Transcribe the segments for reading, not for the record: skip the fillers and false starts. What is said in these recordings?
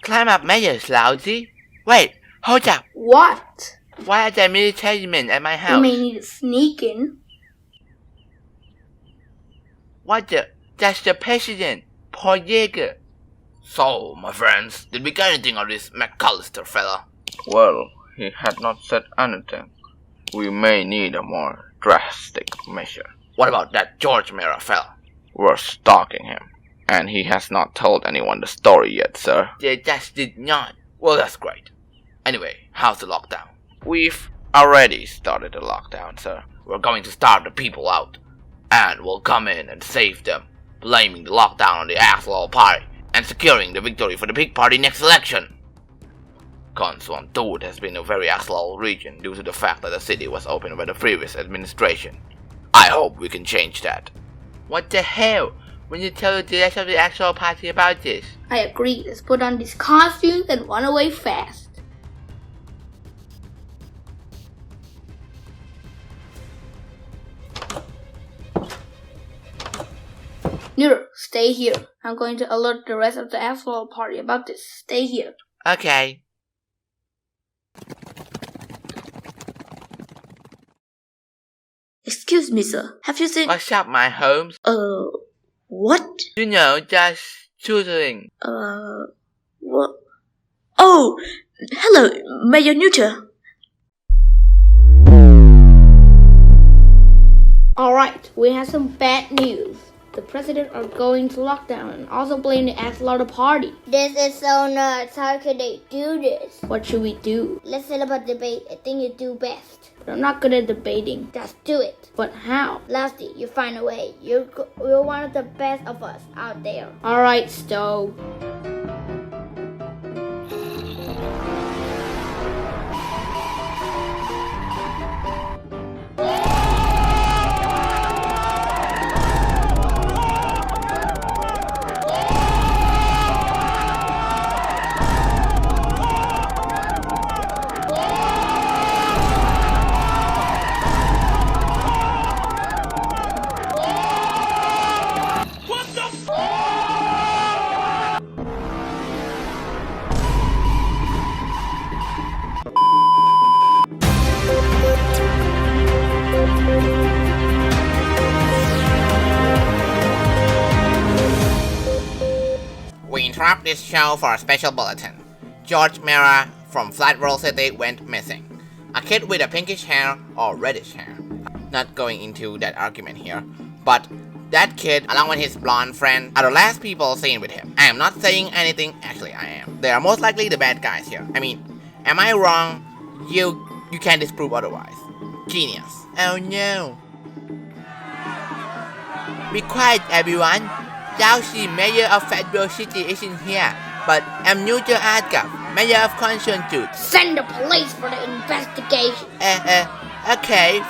Climb up measures, lousy. Wait, hold up. What? Why are there military men at my You house? may need to sneak in. What the? That's the president, Paul Yeager. So, my friends, did we get anything of this McAllister fella? Well, he had not said anything. We may need a more drastic measure. What about that George Mera fella? We're stalking him, and he has not told anyone the story yet, sir. They just did not. Well, that's great. Anyway, how's the lockdown? We've already started the lockdown, sir. We're going to starve the people out, and we'll come in and save them, blaming the lockdown on the Axolotl Party, and securing the victory for the Pig Party next election. Consuan Tood has been a very axolotl region due to the fact that the city was opened by the previous administration. I hope we can change that. What the hell? When you tell the rest of the actual party about this? I agree. Let's put on these costumes and run away fast. Neuter, stay here. I'm going to alert the rest of the Axolotl party about this. Stay here. Okay. Excuse me, sir. Have you seen... What's up, my Holmes? What? You know, just tutoring. What? Oh, hello, Mayor Neuter. Alright, we have some bad news. The president are going to lockdown and also blame the Axolotl party. This is so nuts. How could they do this? What should we do? Let's set up a debate. I think you do best. But I'm not good at debating. Just do it. But how? Lasty, you find a way. You're one of the best of us out there. Alright, Stowe. We interrupt this show for a special bulletin. George Mera from Flat World City went missing. A kid with a pinkish hair or reddish hair. Not going into that argument here, but that kid, along with his blonde friend, are the last people seen with him. I am not saying anything, actually I am. They are most likely the bad guys here. I mean, am I wrong? You can't disprove otherwise. Genius. Oh no. Be quiet, everyone. Lousy, Mayor of Federal City, isn't here, but I'm Neuter Adgaf, Mayor of Constantine. Send the police for the investigation. Okay,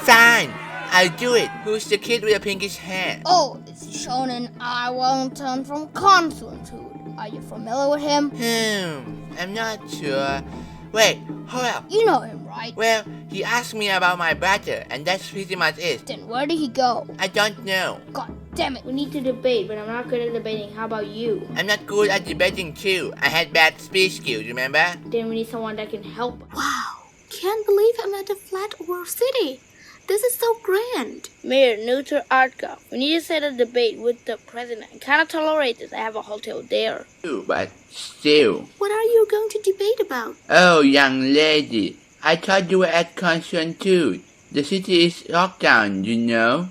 fine. I'll do it. Who's the kid with the pinkish hair? Oh, it's Shonen I. Wellington from Constantine. Are you familiar with him? I'm not sure. Wait, hold up. You know him, right? Well, he asked me about my brother, and that's pretty much it. Then where did he go? I don't know. God damn it. We need to debate, but I'm not good at debating. How about you? I'm not good at debating too. I had bad speech skills, remember? Then we need someone that can help us. Wow, can't believe I'm at the Flat World City. This is so grand. Mayor Neuter Artgov, we need to set a debate with the president. I cannot tolerate this. I have a hotel there. But still. What are you going to debate about? Oh, young lady. I thought you were at Constantine. The city is locked down, you know?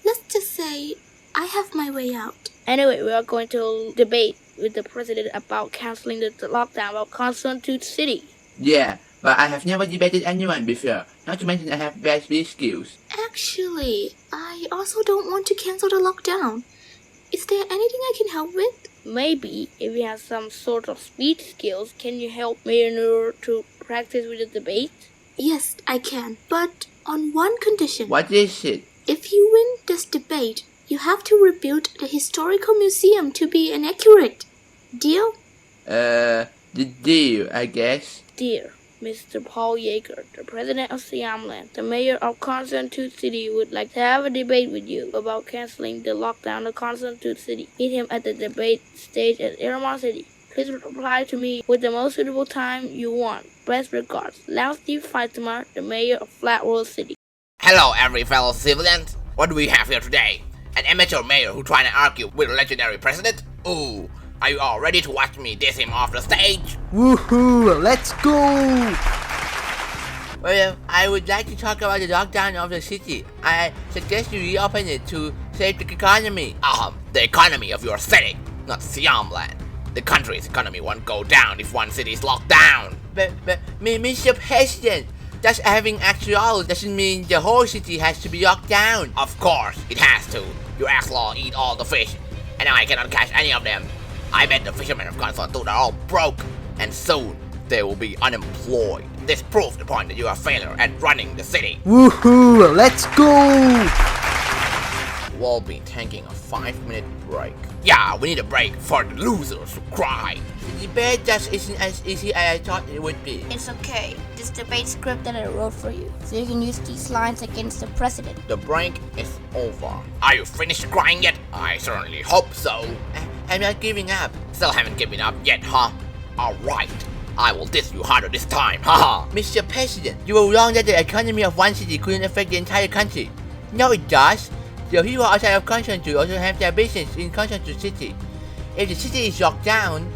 Let's just say I have my way out. Anyway, we are going to debate with the president about canceling the lockdown of Constantine City. Yeah, but I have never debated anyone before. Not to mention I have bad speech skills. Actually, I also don't want to cancel the lockdown. Is there anything I can help with? Maybe, if you have some sort of speech skills, can you help Mayor Neuter to practice with the debate? Yes, I can. But on one condition. What is it? If you win this debate, you have to rebuild the historical museum to be inaccurate. Deal? The deal, I guess. Dear. Mr. Paul Yeager, the president of Siamland, the mayor of Consonantute City, would like to have a debate with you about canceling the lockdown of Consonantute City. Meet him at the debate stage at Aramon City. Please reply to me with the most suitable time you want. Best regards, Lao Steve Fatima, the mayor of Flat World City. Hello, every fellow civilians. What do we have here today? An amateur mayor who trying to argue with a legendary president? Ooh, are you all ready to watch me diss him off the stage? Woohoo! Let's go! Well, I would like to talk about the lockdown of the city. I suggest you reopen it to save the economy. The economy of your city, not Siamland. The country's economy won't go down if one city is locked down. But Mr. President, just having actual doesn't mean the whole city has to be locked down. Of course, it has to. Your ass-law eat all the fish, and I cannot catch any of them. I bet the fishermen of Consonantute are all broke, and soon they will be unemployed. This proves the point that you are a failure at running the city. Woohoo! Let's go! We'll be taking a 5-minute break. Yeah, we need a break for the losers to cry. The debate just isn't as easy as I thought it would be. It's okay. This debate script that I wrote for you, so you can use these lines against the president. The break is over. Are you finished crying yet? I certainly hope so. I'm not giving up. Still haven't given up yet, huh? Alright, I will diss you harder this time, haha. Mr. President, you were wrong that the economy of one city couldn't affect the entire country. No, it does. The people outside of Consonantute also have their business in Consonantute City. If the city is locked down,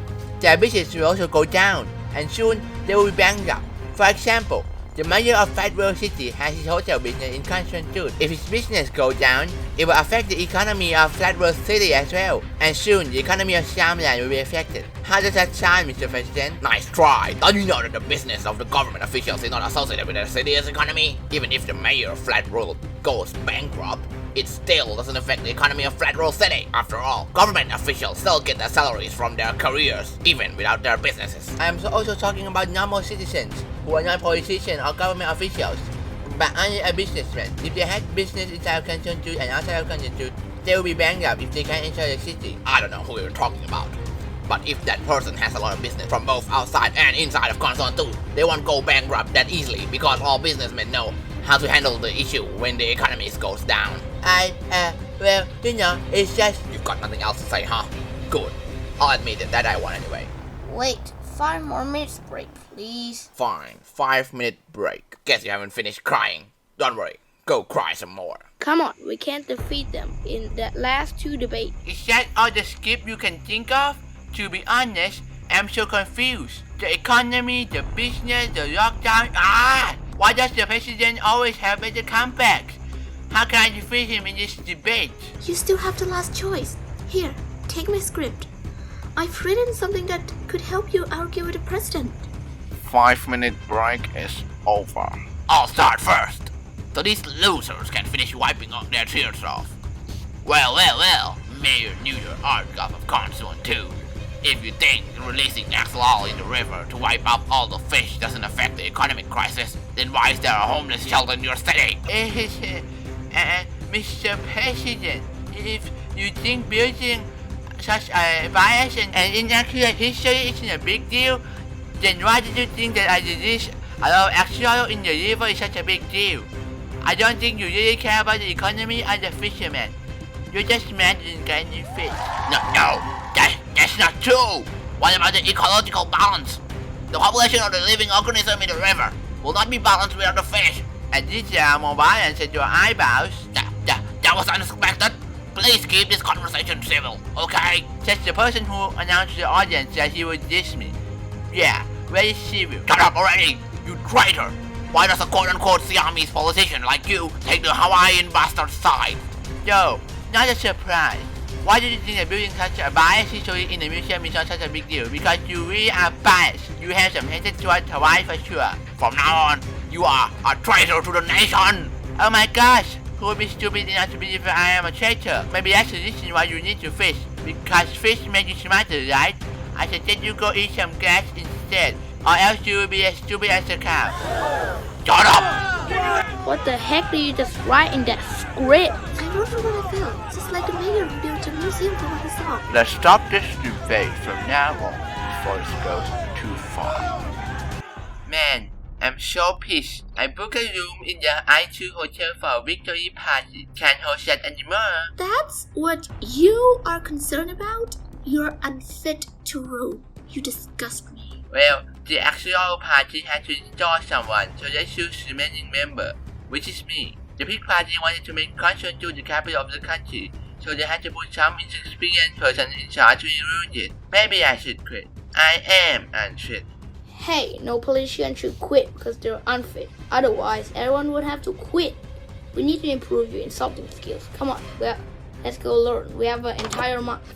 their business will also go down, and soon they will be bankrupt. For example, the mayor of Flat World City has his hotel business in Consonantute. If his business goes down, it will affect the economy of Flat World City as well, and soon the economy of Siamland will be affected. How does that sound, Mr. President? Nice try. Don't you know that the business of the government officials is not associated with the city's economy? Even if the mayor of Flat World goes bankrupt, it still doesn't affect the economy of Flat World City. After all, government officials still get their salaries from their careers, even without their businesses. I am also talking about normal citizens who are not politicians or government officials, but only a businessman. If they had business inside of Consonantute and outside of Consonantute, they will be bankrupt if they can't enter the city. I don't know who you're talking about. But if that person has a lot of business from both outside and inside of Consonantute, they won't go bankrupt that easily because all businessmen know how to handle the issue when the economy goes down. Well, you know, it's just... You've got nothing else to say, huh? Good. I'll admit that I won anyway. Wait, 5 more minutes break, please. Fine, 5-minute break. Guess you haven't finished crying. Don't worry, go cry some more. Come on, we can't defeat them in that last 2 debates. Is that all the skip you can think of? To be honest, I'm so confused. The economy, the business, the lockdown... Why does the president always have better comebacks? How can I defeat him in this debate? You still have the last choice. Here, take my script. I've written something that could help you argue with the president. 5-minute break is over. I'll start first, so these losers can finish wiping their tears off. Well, Mayor Neuter Artgov of Consonantute. If you think releasing Axolotl in the river to wipe up all the fish doesn't affect the economic crisis, then why is there a homeless shelter in your city? Mr. President, if you think building such a biased and inaccurate history isn't a big deal, then why did you think that I release a lot of axolotl in the river is such a big deal? I don't think you really care about the economy and the fishermen. You're just mad and getting fish. No, that's not true. What about the ecological balance? The population of the living organism in the river will not be balanced without the fish. And these are more violence at your eyeballs. That was unexpected. Please keep this conversation civil, okay? Just the person who announced to the audience that he would diss me. Yeah, very civil. Shut up already, you traitor! Why does a quote-unquote Siamese politician like you take the Hawaiian bastard side? Yo, not a surprise. Why do you think that building such a biased history in the museum is not such a big deal? Because you really are biased. You have some hatred towards Hawaii for sure. From now on, you are a traitor to the nation! Oh my gosh! Who would be stupid enough to believe that I am a traitor? Maybe that's the reason why you need to fish. Because fish make you smarter, right? I suggest you go eat some grass instead. Or else you will be as stupid as a cow. Shut up! What the heck did you just write in that script? I wrote for what I felt, just like a mayor who built a museum for what he saw. Let's stop this debate from now on before it goes too far. Man, I'm so pissed. I booked a room in the I2 hotel for a victory party. Can't host that anymore. That's what you are concerned about? You're unfit to rule. You disgust me. Well, the actual party had to install someone, so they choose the remaining member, which is me. The big party wanted to make Constantine the capital of the country, so they had to put some inexperienced person in charge to ruin it. Maybe I should quit. I am unfit. Hey, no politician should quit because they're unfit. Otherwise, everyone would have to quit. We need to improve your insulting skills. Come on, well, let's go learn. We have an entire month.